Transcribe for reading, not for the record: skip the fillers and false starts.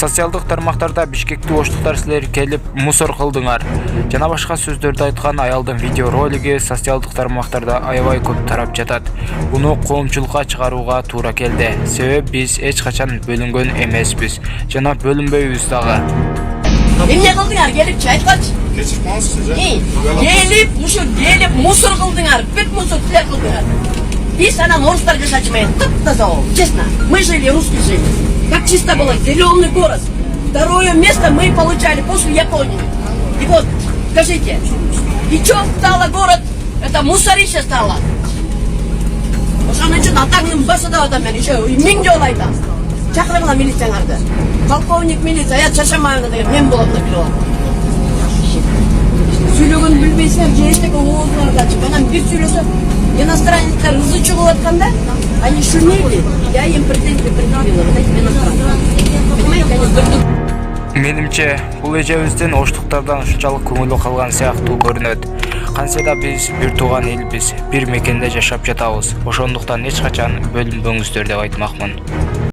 Социалдык тармактарда Бишкекти оштуктар силер келип мусор кылдыңар жана башка сөздөрдү айткан аялдын видео ролиги социалдык тармактарда аябай көп тарап жатат. Буну коомчулукка чыгарууга туура келди. Себеби биз эч качан бөлүнгөн эмеспиз жана бөлүнбөйбүз дагы. Эмне кылдыңар? Келип чайтканчы. Keçip kalsınız ya. Gelip мусор кылдыңар, бүт мусор силер кылдыңар. Biz анан орустар жашачмай, тып-таза болуп, честно. Мы жили, русские жили. Как чисто было, зеленый город. Второе место мы получали после Японии. И вот, скажите, и что стало город? Это мусорище стало. Ошон үчүн атаңдын басыда атам мен еще миң жолу айтам. Чакыргыла милицияңарды. Полковник милиция, я чашамайын деген мен болом деп билем. Сүйлөгөн билбейсиңер, жештеги оозуңарды ачып, анан бир сүйлөсө, иностранецтер ызы чыгып атканда, они шумели, я им претензию предъявила, вот этим иностранцам. Понимаете, они дурдук. Менимче, бул эжебиздин оштуктардан ушунчалык көңүлү калган сыяктуу көрүнөт. Кантсе да биз бир тууган элбиз, бир мекенде жашап жатабыз. Ошондуктан эч качан бөлүнбөңүздөр деп айтмакмын.